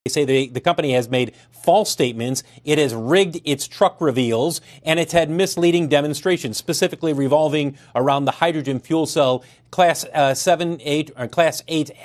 They say the company has made false statements, it has rigged its truck reveals, and it's had misleading demonstrations, specifically revolving around the hydrogen fuel cell Class 8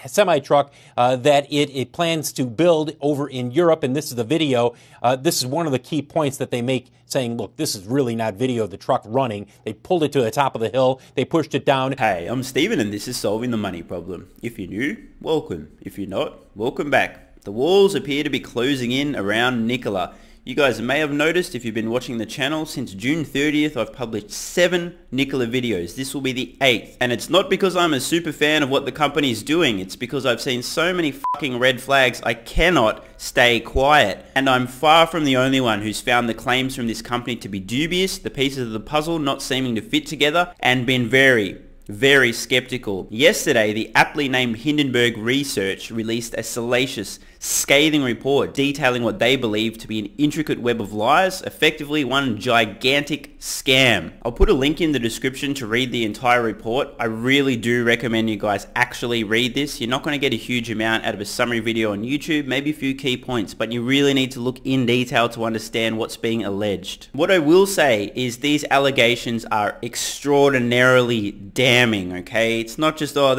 semi-truck that it plans to build over in Europe. And this is the video. This is one of the key points that they make, saying, look, this is really not video of the truck running. They pulled it to the top of the hill. They pushed it down. Hey, I'm Steven and this is Solving the Money Problem. If you're new, welcome. If you're not, welcome back. The walls appear to be closing in around Nikola. You guys may have noticed if you've been watching the channel, since June 30th I've published 7 Nikola videos. This will be the 8th. And it's not because I'm a super fan of what the company is doing, it's because I've seen so many fucking red flags I cannot stay quiet. And I'm far from the only one who's found the claims from this company to be dubious, the pieces of the puzzle not seeming to fit together, and been very skeptical. Yesterday, the aptly named Hindenburg Research released a salacious, scathing report detailing what they believe to be an intricate web of lies, effectively one gigantic scam. I'll put a link in the description to read the entire report. I really do recommend you guys actually read this. You're not going to get a huge amount out of a summary video on YouTube, maybe a few key points, but you really need to look in detail to understand what's being alleged. What I will say is these allegations are extraordinarily damning, okay? It's not just, oh,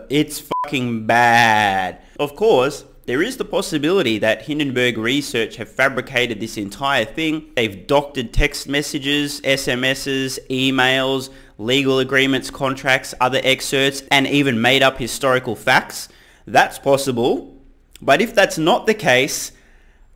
it's fucking bad. Of course, there is the possibility that Hindenburg Research have fabricated this entire thing. They've doctored text messages, SMSs, emails, legal agreements, contracts, other excerpts, and even made up historical facts. That's possible. But if that's not the case,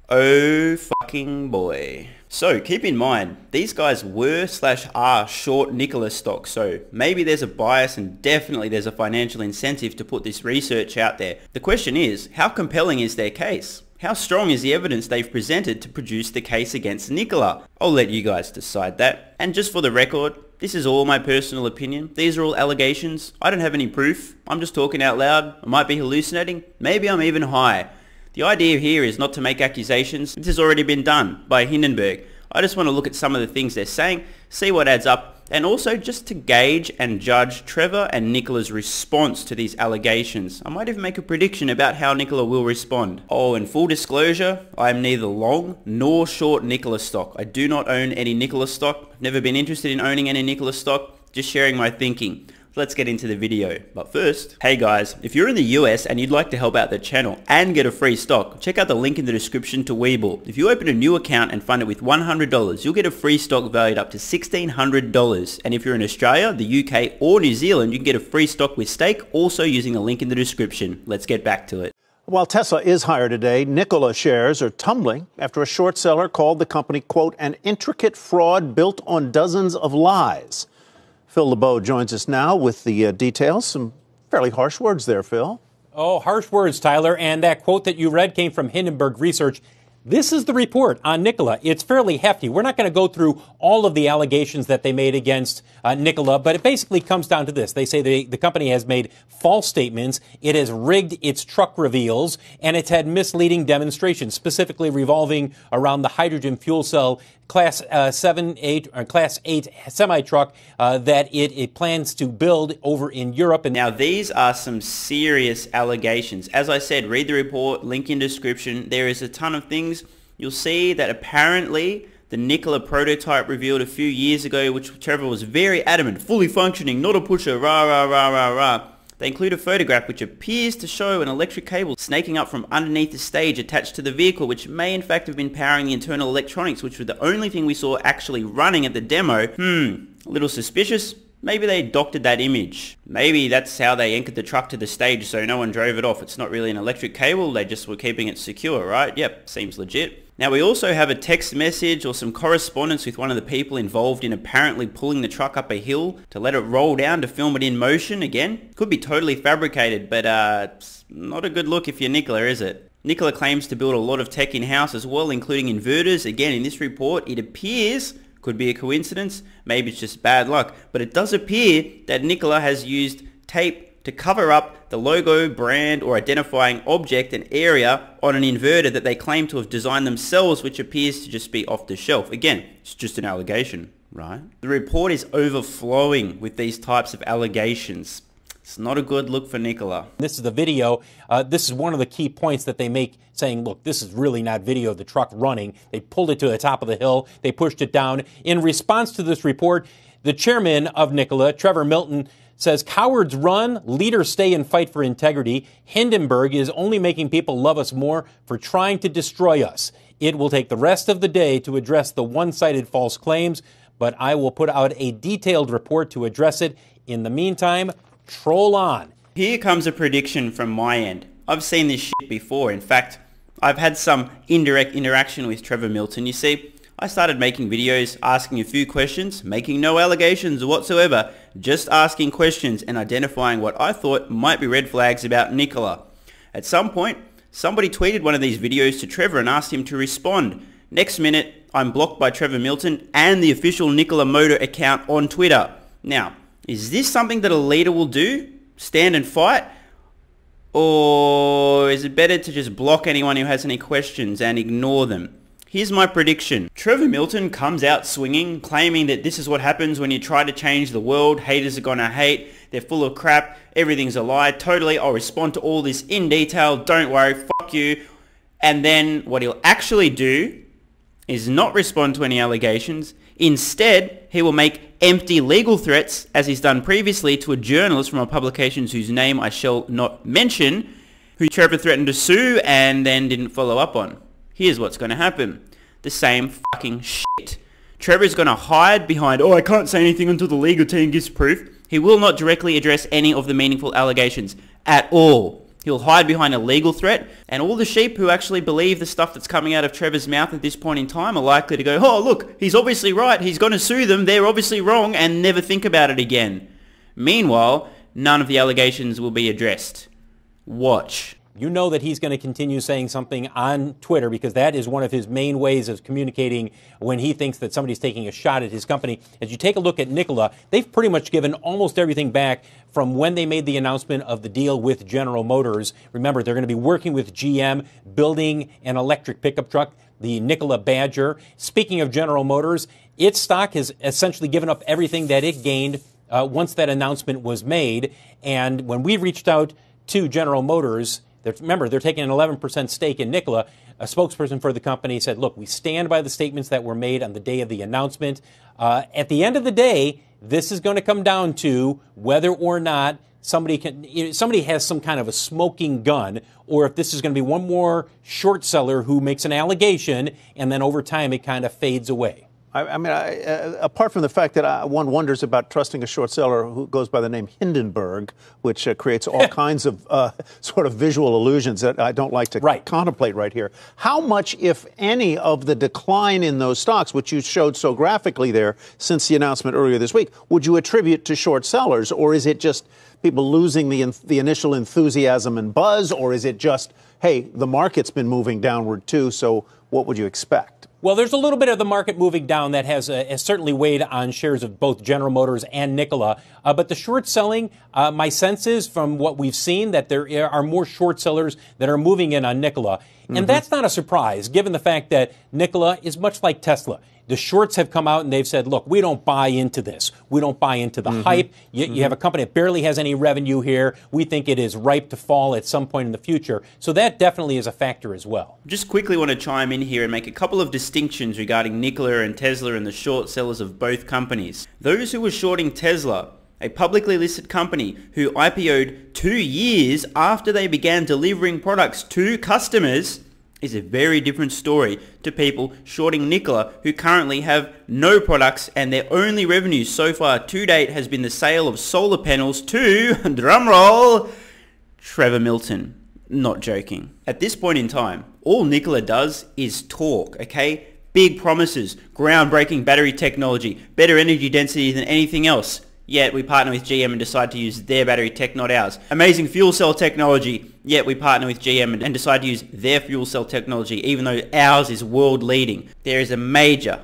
oh fucking boy. So keep in mind, these guys were/are short Nikola stock, so maybe there's a bias and definitely there's a financial incentive to put this research out there. The question is, how compelling is their case? How strong is the evidence they've presented to produce the case against Nikola? I'll let you guys decide that. And just for the record, this is all my personal opinion. These are all allegations. I don't have any proof. I'm just talking out loud. I might be hallucinating. Maybe I'm even high. The idea here is not to make accusations. This has already been done by Hindenburg. I just want to look at some of the things they're saying, see what adds up, and also just to gauge and judge Trevor and Nikola's response to these allegations. I might even make a prediction about how Nikola will respond. Oh, and full disclosure, I am neither long nor short Nikola stock. I do not own any Nikola stock. I've never been interested in owning any Nikola stock. Just sharing my thinking. Let's get into the video. But first, hey guys, if you're in the US and you'd like to help out the channel and get a free stock, check out the link in the description to WeBull. If you open a new account and fund it with $100, you'll get a free stock valued up to $1,600. And if you're in Australia, the UK, or New Zealand, you can get a free stock with stake, also using the link in the description. Let's get back to it. While Tesla is higher today, Nikola shares are tumbling after a short seller called the company, quote, an intricate fraud built on dozens of lies. Phil LeBeau joins us now with the details. Some fairly harsh words there, Phil. Oh, harsh words, Tyler. And that quote that you read came from Hindenburg Research. This is the report on Nikola. It's fairly hefty. We're not going to go through all of the allegations that they made against Nikola, but it basically comes down to this. They say the company has made false statements, it has rigged its truck reveals, and it's had misleading demonstrations, specifically revolving around the hydrogen fuel cell Class 8 semi-truck that it plans to build over in Europe. And now these are some serious allegations. As I said, read the report, link in description. There is a ton of things. You'll see that apparently the Nikola prototype revealed a few years ago, which Trevor was very adamant, fully functioning, not a pusher, rah, rah, rah, rah, rah. They include a photograph which appears to show an electric cable snaking up from underneath the stage attached to the vehicle, which may in fact have been powering the internal electronics, which were the only thing we saw actually running at the demo. A little suspicious. Maybe they doctored that image. Maybe that's how they anchored the truck to the stage so no one drove it off. It's not really an electric cable, they just were keeping it secure, right? Yep, seems legit. Now we also have a text message or some correspondence with one of the people involved in apparently pulling the truck up a hill to let it roll down to film it in motion. Again, could be totally fabricated, but it's not a good look if you're Nikola, is it? Nikola claims to build a lot of tech in-house as well, including inverters. Again, in this report, it appears, could be a coincidence, maybe it's just bad luck, but it does appear that Nikola has used tape to cover up the logo, brand, or identifying object and area on an inverter that they claim to have designed themselves, which appears to just be off the shelf. Again, it's just an allegation, right? The report is overflowing with these types of allegations. It's not a good look for Nikola. This is the video. This is one of the key points that they make, saying, look, this is really not video of the truck running. They pulled it to the top of the hill. They pushed it down. In response to this report, the chairman of Nikola, Trevor Milton, says, cowards run, leaders stay and fight for integrity. Hindenburg is only making people love us more for trying to destroy us. It will take the rest of the day to address the one-sided false claims, but I will put out a detailed report to address it. In the meantime, troll on. Here comes a prediction from my end. I've seen this shit before. In fact, I've had some indirect interaction with Trevor Milton. You see, I started making videos, asking a few questions, making no allegations whatsoever, just asking questions and identifying what I thought might be red flags about Nikola. At some point, somebody tweeted one of these videos to Trevor and asked him to respond. Next minute, I'm blocked by Trevor Milton and the official Nikola Motor account on Twitter. Now, is this something that a leader will do? Stand and fight? Or is it better to just block anyone who has any questions and ignore them? Here's my prediction. Trevor Milton comes out swinging, claiming that this is what happens when you try to change the world. Haters are gonna hate. They're full of crap. Everything's a lie. Totally, I'll respond to all this in detail. Don't worry, fuck you. And then what he'll actually do is not respond to any allegations. Instead, he will make empty legal threats, as he's done previously to a journalist from a publication whose name I shall not mention, who Trevor threatened to sue and then didn't follow up on. Here's what's going to happen. The same fucking shit. Trevor's going to hide behind, I can't say anything until the legal team gives proof. He will not directly address any of the meaningful allegations at all. He'll hide behind a legal threat, and all the sheep who actually believe the stuff that's coming out of Trevor's mouth at this point in time are likely to go, oh look, he's obviously right, he's going to sue them, they're obviously wrong, and never think about it again. Meanwhile, none of the allegations will be addressed. Watch. You know that he's going to continue saying something on Twitter because that is one of his main ways of communicating when he thinks that somebody's taking a shot at his company. As you take a look at Nikola, they've pretty much given almost everything back from when they made the announcement of the deal with General Motors. Remember, they're going to be working with GM, building an electric pickup truck, the Nikola Badger. Speaking of General Motors, its stock has essentially given up everything that it gained once that announcement was made. And when we reached out to General Motors, remember, they're taking an 11% stake in Nikola. A spokesperson for the company said, look, we stand by the statements that were made on the day of the announcement. At the end of the day, this is going to come down to whether or not somebody has some kind of a smoking gun, or if this is going to be one more short seller who makes an allegation, and then over time it kind of fades away. I mean, apart from the fact that one wonders about trusting a short seller who goes by the name Hindenburg, which creates all kinds of sort of visual illusions that I don't like to contemplate right here. How much, if any, of the decline in those stocks, which you showed so graphically there since the announcement earlier this week, would you attribute to short sellers? Or is it just people losing the initial enthusiasm and buzz? Or is it just, hey, the market's been moving downward too, so what would you expect? Well, there's a little bit of the market moving down that has certainly weighed on shares of both General Motors and Nikola. But the short selling, my sense is from what we've seen that there are more short sellers that are moving in on Nikola. And that's not a surprise, given the fact that Nikola is much like Tesla. The shorts have come out and they've said, look, we don't buy into this. We don't buy into the hype. You have a company that barely has any revenue here. We think it is ripe to fall at some point in the future. So that definitely is a factor as well. Just quickly want to chime in here and make a couple of distinctions regarding Nikola and Tesla and the short sellers of both companies. Those who were shorting Tesla, a publicly listed company who IPO'd 2 years after they began delivering products to customers, is a very different story to people shorting Nikola who currently have no products and their only revenue so far to date has been the sale of solar panels to, drumroll, Trevor Milton. Not joking. At this point in time, all Nikola does is talk, okay? Big promises, groundbreaking battery technology, better energy density than anything else. Yet we partner with GM and decide to use their battery tech, not ours. Amazing fuel cell technology. Yet we partner with GM and decide to use their fuel cell technology, even though ours is world leading. There is a major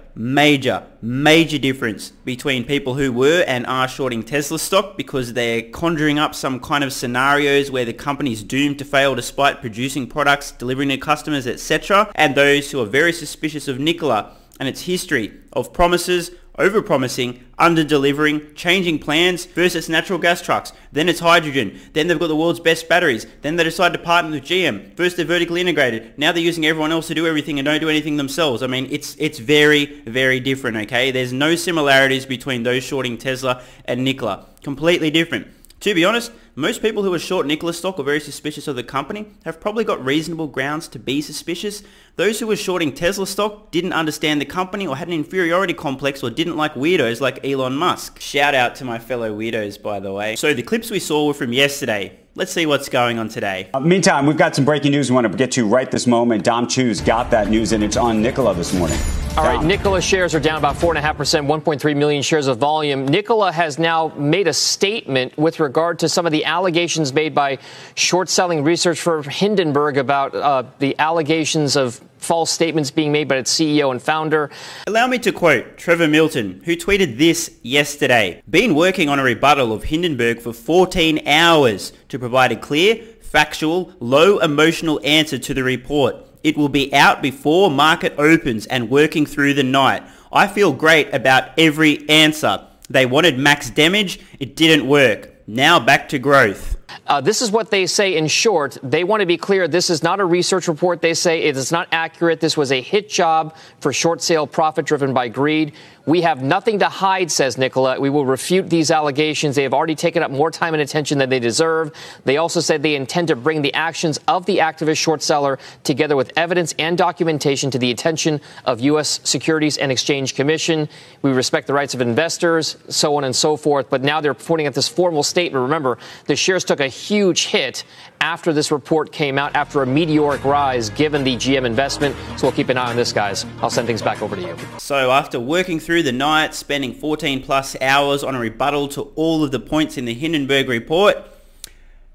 difference between people who were and are shorting Tesla stock because they're conjuring up some kind of scenarios where the company's doomed to fail despite producing products, delivering to customers, etc. And those who are very suspicious of Nikola and its history of promises, Overpromising, under-delivering, changing plans. First it's natural gas trucks, then it's hydrogen, then they've got the world's best batteries, then they decide to partner with GM. First they're vertically integrated, now they're using everyone else to do everything and don't do anything themselves. I mean, it's very, very different, okay? There's no similarities between those shorting Tesla and Nikola. Completely different. To be honest, most people who are short Nikola stock or very suspicious of the company have probably got reasonable grounds to be suspicious. Those who were shorting Tesla stock didn't understand the company or had an inferiority complex or didn't like weirdos like Elon Musk. Shout out to my fellow weirdos, by the way. So the clips we saw were from yesterday. Let's see what's going on today. Meantime, we've got some breaking news we want to get to right this moment. Dom Chu's got that news, and it's on Nikola this morning. All right, Nikola shares are down about 4.5%, 1.3 million shares of volume. Nikola has now made a statement with regard to some of the allegations made by short-selling research firm Hindenburg about the allegations of false statements being made by its CEO and founder. Allow me to quote Trevor Milton, who tweeted this yesterday. Been working on a rebuttal of Hindenburg for 14 hours to provide a clear, factual, low emotional answer to the report. It will be out before market opens and working through the night. I feel great about every answer. They wanted max damage. It didn't work. Now back to growth. This is what they say in short. They want to be clear. This is not a research report. They say it is not accurate. This was a hit job for short sale profit driven by greed. We have nothing to hide, says Nikola. We will refute these allegations. They have already taken up more time and attention than they deserve. They also said they intend to bring the actions of the activist short seller together with evidence and documentation to the attention of U.S. Securities and Exchange Commission. We respect the rights of investors, so on and so forth. But now they're putting out this formal statement. Remember, the shares took a huge hit after this report came out, after a meteoric rise given the GM investment. So we'll keep an eye on this, guys. I'll send things back over to you. So after working through the night, spending 14 plus hours on a rebuttal to all of the points in the Hindenburg report,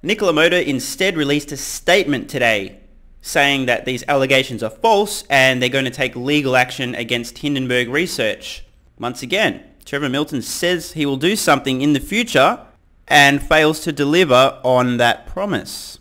Nikola Motor instead released a statement today saying that these allegations are false and they're going to take legal action against Hindenburg Research. Once again, Trevor Milton says he will do something in the future and fails to deliver on that promise.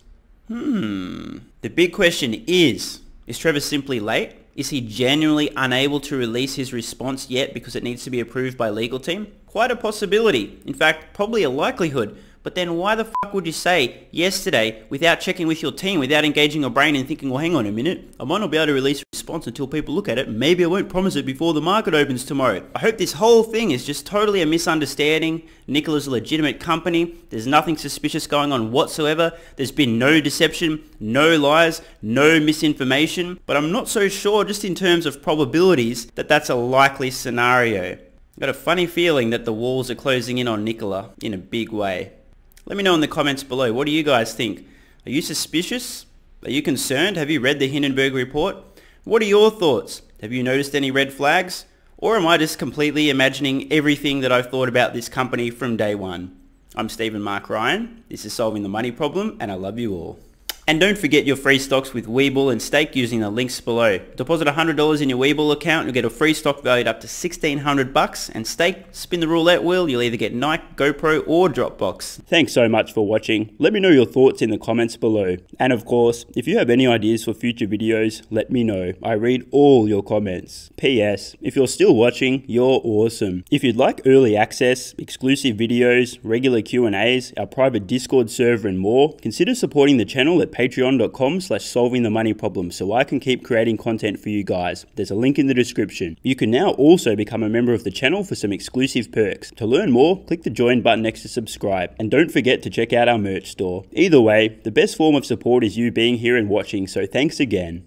The big question is Trevor simply late? Is he genuinely unable to release his response yet because it needs to be approved by legal team? Quite a possibility. In fact, probably a likelihood. But then why the fuck would you say yesterday without checking with your team, without engaging your brain and thinking, well, hang on a minute, I might not be able to release a response until people look at it. Maybe I won't promise it before the market opens tomorrow. I hope this whole thing is just totally a misunderstanding. Nikola's a legitimate company. There's nothing suspicious going on whatsoever. There's been no deception, no lies, no misinformation. But I'm not so sure just in terms of probabilities that that's a likely scenario. I've got a funny feeling that the walls are closing in on Nikola in a big way. Let me know in the comments below. What do you guys think? Are you suspicious? Are you concerned? Have you read the Hindenburg report? What are your thoughts? Have you noticed any red flags? Or am I just completely imagining everything that I've thought about this company from day one? I'm Stephen Mark Ryan. This is Solving the Money Problem, and I love you all. And don't forget your free stocks with WeBull and Stake using the links below. Deposit $100 in your WeBull account, you'll get a free stock valued up to $1,600, and Stake, spin the roulette wheel, you'll either get Nike, GoPro or Dropbox. Thanks so much for watching. Let me know your thoughts in the comments below. And of course, if you have any ideas for future videos, let me know. I read all your comments. P.S. If you're still watching, you're awesome. If you'd like early access, exclusive videos, regular Q&As, our private Discord server and more, consider supporting the channel at patreon.com/solvingthemoneyproblem so I can keep creating content for you guys. There's a link in the description. You can now also become a member of the channel for some exclusive perks. To learn more, click the join button next to subscribe. And don't forget to check out our merch store. Either way, the best form of support is you being here and watching, so thanks again.